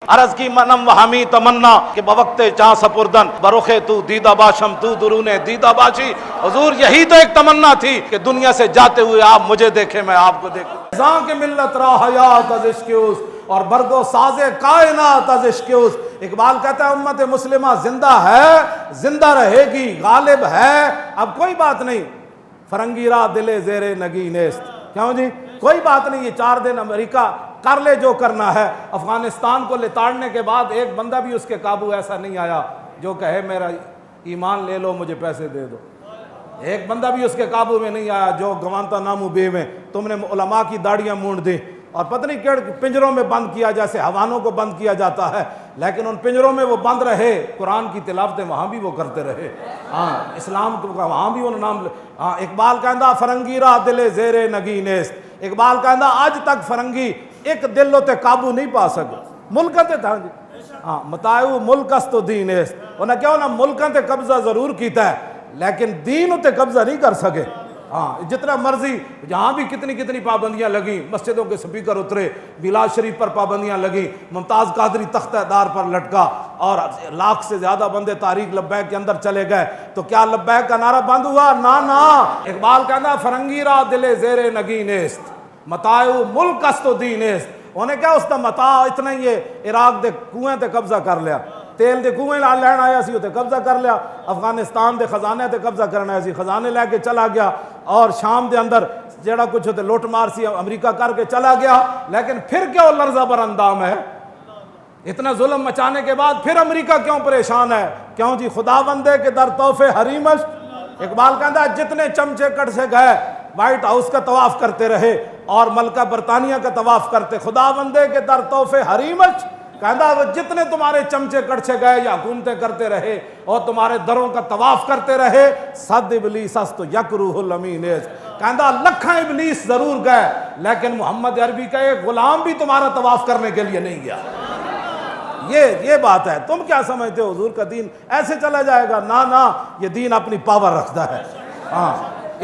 عرض کی منم و ہمی تمنا کہ بوقت چاں سپردن برخے تو دیدہ باشم تو درون دیدہ باشی۔ حضور یہی تو ایک تمنا تھی کہ دنیا سے جاتے ہوئے آپ مجھے دیکھیں، میں آپ کو دیکھوں۔ زاں کے ملت را حیات از عشق اس اور برگ و ساز کائنات از عشق اس۔ اقبال کہتا ہے امت مسلمہ زندہ ہے، زندہ رہے گی، غالب ہے، اب کوئی بات نہیں۔ فرنگی را دل زیر نگی نیست، کیوں جی کوئی بات نہیں، یہ 4 دن امریکہ کر لے جو کرنا ہے۔ افغانستان کو لتاڑنے کے بعد ایک بندہ بھی اس کے قابو ایسا نہیں آیا جو کہے میرا ایمان لے لو مجھے پیسے دے دو۔ ایک بندہ بھی اس کے قابو میں نہیں آیا جو گوانتا نامو بے میں تم نے علماء کی داڑیاں مونڈ دی اور پتہ نہیں کیڑ پنجروں میں بند کیا جیسے حیوانوں کو بند کیا جاتا ہے، لیکن ان پنجروں میں وہ بند رہے، قرآن کی تلاوتیں وہاں بھی وہ کرتے رہے، ہاں اسلام کو وہاں بھی ان نام، ہاں اقبال کہندہ فرنگی را دل زیر نگی نیست۔ اقبال کہندہ آج تک فرنگی ایک دل تے قابو نہیں پا سکے، ملکہ تے تھا جی، ہاں متائیو ملک است و دین است، انہیں کیا ہونا ملکہ تے قبضہ ضرور کیتا ہے لیکن دین تے قبضہ نہیں کر سکے۔ ہاں جتنا مرضی جہاں بھی کتنی پابندیاں لگیں، مسجدوں کے سپیکر اترے، میلاد شریف پر پابندیاں لگیں، ممتاز قادری تختہ دار پر لٹکا اور 1 لاکھ سے زیادہ بندے تاریخ لبیک کے اندر چلے گئے، تو کیا لبیک کا نعرہ بند ہوا؟ نا نا۔ اقبال کہنا فرنگی را دل زیر نگی نیست متائیو ملک است و دین است، انہیں کیا اس دا متاع اتنا ہی ہے، عراق دے کنویں تے قبضہ کر لیا، تیل دے کنویں لین آیا سی تے قبضہ کر لیا، افغانستان دے خزانے تے قبضہ کرنا آیا سی، خزانے لے کے چلا گیا، اور شام دے اندر جڑا کچھ ہوتے لوٹ مار سی امریکہ کر کے چلا گیا، لیکن پھر کیا وہ لرزہ بر اندام ہے؟ اتنا ظلم مچانے کے بعد پھر امریکہ کیوں پریشان ہے؟ کیوں جی خدا بندے کے در توفے حریمش۔ اقبال کہتا ہے جتنے چمچے کٹ سے گئے وائٹ ہاؤس کا طواف کرتے رہے اور ملکہ برطانیہ کا طواف کرتے، خدا بندے کے در توفے حریمش، کہتا وہ جتنے تمہارے چمچے کڑچے گئے یا حکومتیں کرتے رہے اور تمہارے دروں کا طواف کرتے رہے، صد ابلیس است یک روح الامین است، کہتا لکھاں ابلیس ضرور گئے لیکن محمد عربی کا ایک غلام بھی تمہارا طواف کرنے کے لیے نہیں گیا۔ یہ بات ہے، تم کیا سمجھتے ہو حضور کا دین ایسے چلا جائے گا؟ نا نا، یہ دین اپنی پاور رکھتا ہے، ہاں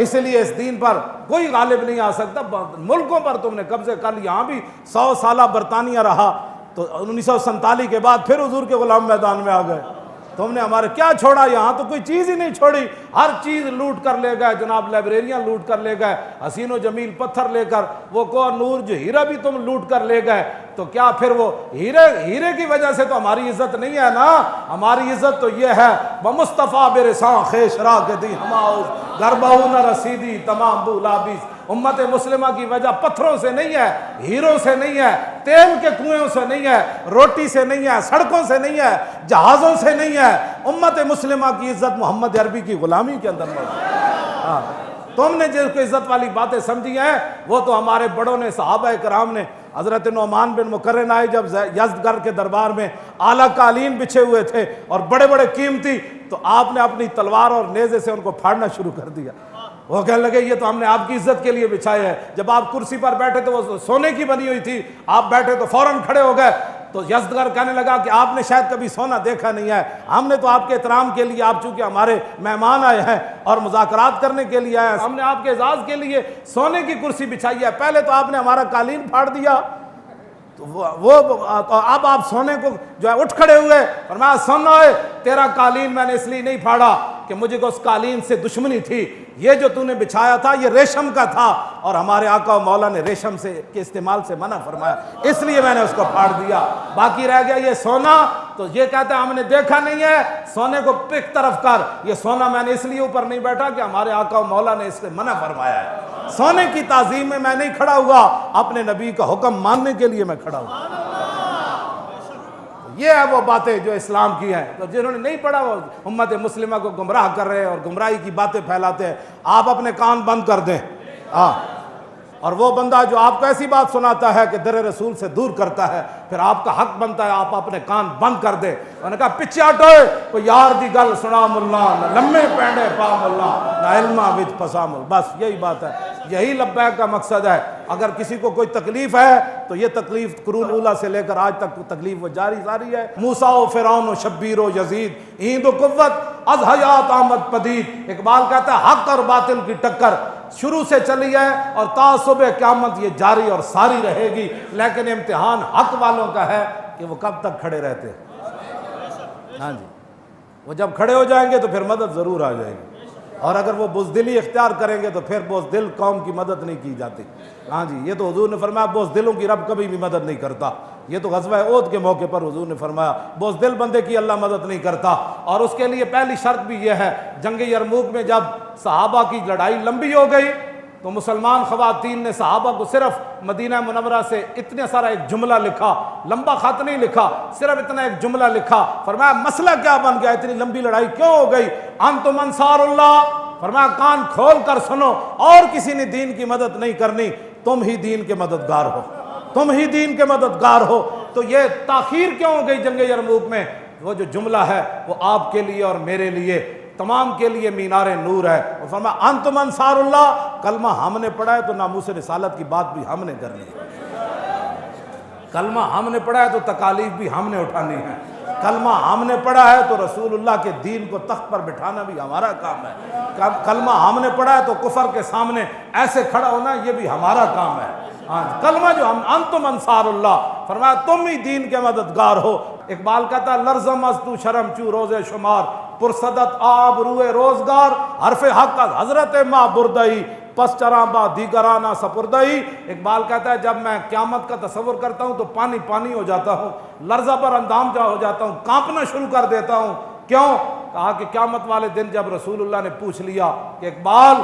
اس لیے اس دین پر کوئی غالب نہیں آ سکتا۔ ملکوں پر تم نے قبضے کر لی، یہاں بھی 100 سالہ برطانیہ رہا تو 1947 کے بعد پھر حضور کے غلام میدان میں آ گئے۔ تم نے ہمارے کیا چھوڑا؟ یہاں تو کوئی چیز ہی نہیں چھوڑی، ہر چیز لوٹ کر لے گئے، جناب لائبریریاں لوٹ کر لے گئے، حسین و جمیل پتھر لے کر، وہ کوہ نور جو ہیرا بھی تم لوٹ کر لے گئے، تو کیا پھر وہ ہیرے کی وجہ سے تو ہماری عزت نہیں ہے نا؟ ہماری عزت تو یہ ہے بمصطفیٰ برساں خیش را کے دی ہماؤز گربہو نہ رسیدی تمام بولابیس۔ امت مسلمہ کی وجہ پتھروں سے نہیں ہے، ہیروں سے نہیں ہے، تیل کے کنویں سے نہیں ہے، روٹی سے نہیں ہے، سڑکوں سے نہیں ہے، جہازوں سے نہیں ہے، امت مسلمہ کی عزت محمد عربی کی غلامی کے اندر موجود ہے۔ تم نے جس کو عزت والی باتیں سمجھی ہیں وہ تو ہمارے بڑوں نے، صحابہ کرام نے، حضرت نعمان بن مقرن آئے جب یزدگرد کے دربار میں اعلیٰ قالین بچھے ہوئے تھے اور بڑے بڑے قیمتی، تو آپ نے اپنی تلوار اور نیزے سے ان کو پھاڑنا شروع کر دیا۔ وہ کہنے لگے یہ تو ہم نے آپ کی عزت کے لیے بچھایا ہے، جب آپ کرسی پر بیٹھے تو وہ سونے کی بنی ہوئی تھی، آپ بیٹھے تو فوراً کھڑے ہو گئے، تو یزدگرد کہنے لگا کہ آپ نے شاید کبھی سونا دیکھا نہیں ہے، ہم نے تو آپ کے احترام کے لیے، آپ چونکہ ہمارے مہمان آئے ہیں اور مذاکرات کرنے کے لیے آئے ہیں، ہم نے آپ کے اعزاز کے لیے سونے کی کرسی بچھائی ہے، پہلے تو آپ نے ہمارا قالین پھاڑ دیا، تو اب آپ سونے کو جو ہے اٹھ کھڑے ہوئے، فرمایا سنو تیرا قالین میں نے اس لیے نہیں پھاڑا کہ مجھے کو اس قالین سے دشمنی تھی، یہ جو تو نے بچھایا تھا یہ ریشم کا تھا اور ہمارے آقا و مولا نے ریشم کے استعمال سے منع فرمایا، اس لیے میں نے اس کو پھاڑ دیا، باقی رہ گیا یہ سونا، تو یہ کہتا ہے ہم نے دیکھا نہیں ہے، سونے کو پک طرف کر، یہ سونا میں نے اس لیے اوپر نہیں بیٹھا کہ ہمارے آقا و مولا نے اس سے منع فرمایا ہے، سونے کی تعظیم میں نہیں کھڑا ہوا، اپنے نبی کا حکم ماننے کے لیے میں کھڑا ہوا۔ یہ ہے وہ باتیں جو اسلام کی ہیں، تو جنہوں نے نہیں پڑھا وہ امت مسلمہ کو گمراہ کر رہے ہیں اور گمراہی کی باتیں پھیلاتے ہیں۔ آپ اپنے کان بند کر دیں، اور وہ بندہ جو آپ کو ایسی بات سناتا ہے کہ در رسول سے دور کرتا ہے، پھر آپ کا حق بنتا ہے آپ اپنے کان بند کر دیں۔ انہوں نے کہا پچھے ہٹوئے کوئی یار دی گل سنا ملا، نہ لمے پینڈے پا ملا، نہ علمہ وچ پسا ملا، بس یہی بات ہے، یہی لبیک کا مقصد ہے۔ اگر کسی کو کوئی تکلیف ہے تو یہ تکلیف قرون اولیٰ سے لے کر آج تک تکلیف وہ جاری ہے۔ موسیٰ و فرعون و شبیر و یزید ایند و قوت از حیات آمد پدید۔ اقبال کہتا ہے حق اور باطل کی ٹکر شروع سے چلی ہے اور تا صبح قیامت یہ جاری اور ساری رہے گی، لیکن امتحان حق والوں کا ہے، کہ وہ کب تک کھڑے رہتے ہیں. ہاں جی، وہ جب کھڑے ہو جائیں گے تو پھر مدد ضرور آ جائے گی، اور اگر وہ بزدلی اختیار کریں گے تو پھر بزدل قوم کی مدد نہیں کی جاتی. ہاں جی، یہ تو حضور نے فرمایا بزدلوں کی رب کبھی بھی مدد نہیں کرتا. یہ تو غزوہ احد کے موقع پر حضور نے فرمایا بزدل بندے کی اللہ مدد نہیں کرتا. اور اس کے لیے پہلی شرط بھی یہ ہے، جنگ یرموک میں جب صحابہ کی لڑائی لمبی ہو گئی تو مسلمان خواتین نے صحابہ کو صرف مدینہ منورہ سے اتنا سارا ایک جملہ لکھا، لمبا خط نہیں لکھا، صرف اتنا ایک جملہ لکھا. فرمایا مسئلہ کیا بن گیا، اتنی لمبی لڑائی کیوں ہو گئی؟ انتم انصار اللہ. فرمایا کان کھول کر سنو، اور کسی نے دین کی مدد نہیں کرنی، تم ہی دین کے مددگار ہو، تم ہی دین کے مددگار ہو. تو یہ تاخیر کیوں ہو گئی جنگ یرموک میں؟ وہ جو جملہ ہے وہ آپ کے لیے اور میرے لیے تمام کے لیے مینار نور ہے. وہ فرمایا انتم انصار اللہ. کلمہ ہم نے پڑھا ہے تو ناموس رسالت کی بات بھی ہم نے کرنی ہے. کلمہ ہم نے پڑھا ہے تو تکالیف بھی ہم نے اٹھانی ہے. کلمہ ہم نے پڑھا ہے تو رسول اللہ کے دین کو تخت پر بٹھانا بھی ہمارا کام ہے. کلمہ ہم نے پڑھا ہے تو کفر کے سامنے ایسے کھڑا ہونا یہ بھی ہمارا کام ہے. کلمہ جو ہم انتم انصار اللہ، فرمایا تم ہی دین کے مددگار ہو. اقبال کہتا ہے لرزم از تو شرم چو روز شمار، پرصدت آب روئے روزگار، حرف حق از حضرت ماں بردئی، پس چراں با دیگرانہ سپردئی. اقبال کہتا ہے جب میں قیامت کا تصور کرتا ہوں تو پانی پانی ہو جاتا ہوں، لرزہ پر اندام جا ہو جاتا ہوں، کانپنا شروع کر دیتا ہوں. کیوں؟ کہا کہ قیامت والے دن جب رسول اللہ نے پوچھ لیا کہ اقبال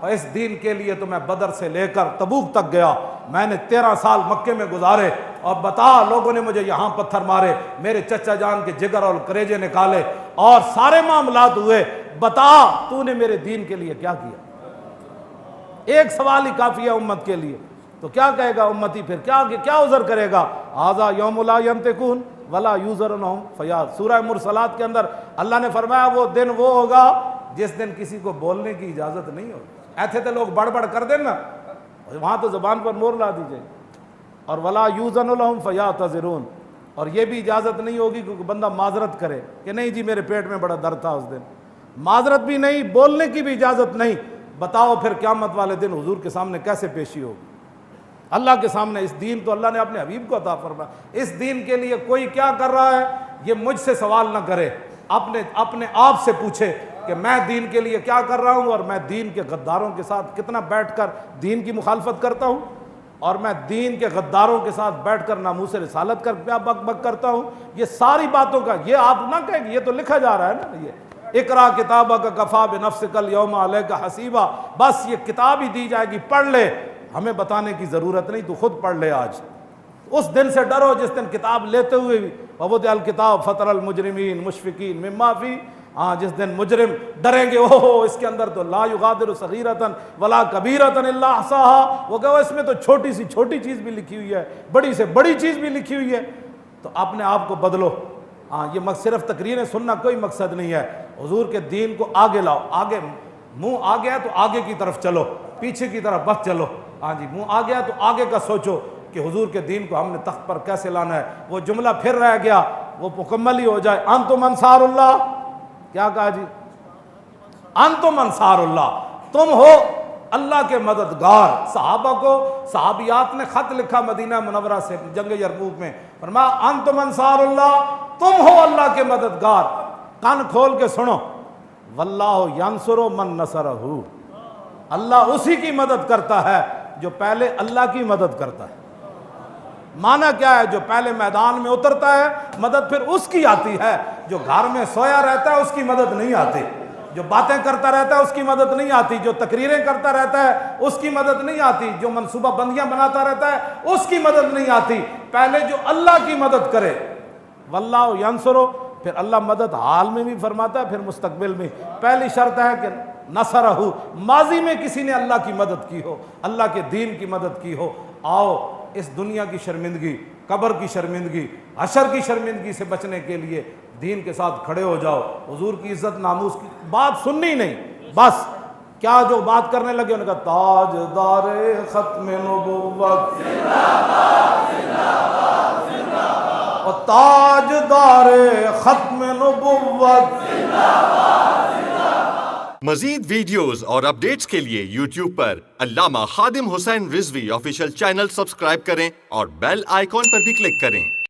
اس دین کے لیے تو میں بدر سے لے کر تبوک تک گیا، میں نے 13 سال مکے میں گزارے، اور بتا لوگوں نے مجھے یہاں پتھر مارے، میرے چچا جان کے جگر اور کریجے نکالے اور سارے معاملات ہوئے، بتا تو نے میرے دین کے لیے کیا کیا؟ ایک سوال ہی کافی ہے امت کے لیے. تو کیا کہے گا امتی پھر؟ کیا عذر کرے گا؟ ھذا یوم لا ینطقون ولا یوزر عنہم فیاض. سورہ مرسلات کے اندر اللہ نے فرمایا وہ دن وہ ہوگا جس دن کسی کو بولنے کی اجازت نہیں ہوگی. ایسے تو لوگ بڑھ کر دیں نا، وہاں تو زبان پر مور لا دیجئے. اور ولا یوزن لہم فیعتذرون، اور یہ بھی اجازت نہیں ہوگی کہ بندہ معذرت کرے کہ نہیں جی میرے پیٹ میں بڑا درد تھا اس دن. معذرت بھی نہیں، بولنے کی بھی اجازت نہیں. بتاؤ پھر قیامت والے دن حضور کے سامنے کیسے پیشی ہوگی؟ اللہ کے سامنے. اس دین تو اللہ نے اپنے حبیب کو عطا فرمایا. اس دین کے لیے کوئی کیا کر رہا ہے یہ مجھ سے سوال نہ کرے، اپنے آپ سے پوچھے کہ میں دین کے لیے کیا کر رہا ہوں، اور میں دین کے غداروں کے ساتھ کتنا بیٹھ کر دین کی مخالفت کرتا ہوں، اور میں دین کے غداروں کے ساتھ بیٹھ کر ناموس رسالت کر کیا بک بک کرتا ہوں. یہ ساری باتوں کا یہ آپ نہ کہیں کہ یہ تو لکھا جا رہا ہے نا، یہ اقرا کتابک کفا بنفسک الیوم علیک حسیبا، بس یہ کتاب ہی دی جائے گی، پڑھ لے، ہمیں بتانے کی ضرورت نہیں، تو خود پڑھ لے. آج اس دن سے ڈرو جس دن کتاب لیتے ہوئے بھی ووضع الکتاب فتری المجرمین مشفقین مما فی، جس دن مجرم ڈریں گے اوہ اس کے اندر تو لا یغادر صغیرۃ ولا کبیرۃ الا احصاها، وہ کہ اس میں تو چھوٹی سی چھوٹی چیز بھی لکھی ہوئی ہے، بڑی سے بڑی چیز بھی لکھی ہوئی ہے. تو اپنے آپ کو بدلو. یہ صرف تقریریں سننا کوئی مقصد نہیں ہے. حضور کے دین کو آگے لاؤ. آگے منہ آ گیا تو آگے کی طرف چلو، پیچھے کی طرف بس چلو. منہ آ گیا تو آگے کا سوچو کہ حضور کے دین کو ہم نے تخت پر کیسے لانا ہے. وہ جملہ پھر رہ گیا، وہ مکمل ہی ہو جائے. انتم انصار اللہ. کیا کہا جی؟ انتم انصار اللہ، تم ہو اللہ کے مددگار. صحابہ کو صحابیات نے خط لکھا مدینہ منورہ سے جنگ یرموک میں، فرمایا انتم انصار اللہ، تم ہو اللہ کے مددگار. کان کھول کے سنو، واللہ ینصر من نصرہ، اللہ اسی کی مدد کرتا ہے جو پہلے اللہ کی مدد کرتا ہے. معنی کیا ہے؟ جو پہلے میدان میں اترتا ہے مدد پھر اس کی آتی ہے. جو گھر میں سویا رہتا ہے اس کی مدد نہیں آتی. جو باتیں کرتا رہتا ہے اس کی مدد نہیں آتی. جو تقریریں کرتا رہتا ہے اس کی مدد نہیں آتی. جو منصوبہ بندیاں بناتا رہتا ہے اس کی مدد نہیں آتی. پہلے جو اللہ کی مدد کرے، واللہ ینصر، پھر اللہ مدد حال میں بھی فرماتا ہے پھر مستقبل میں. پہلی شرط ہے کہ نصرہ، ماضی میں کسی نے اللہ کی مدد کی ہو، اللہ کے دین کی مدد کی ہو. آؤ اس دنیا کی شرمندگی، قبر کی شرمندگی، حشر کی شرمندگی سے بچنے کے لیے دین کے ساتھ کھڑے ہو جاؤ. حضور کی عزت ناموس کی بات سننی نہیں، بس کیا جو بات کرنے لگے ان کا تاجدار ختم نبوت اور تاجدار ختم نبوت. مزید ویڈیوز اور اپڈیٹس کے لیے یوٹیوب پر علامہ Khadim Hussain Rizvi official channel subscribe کریں اور بیل آئیکن پر بھی کلک کریں.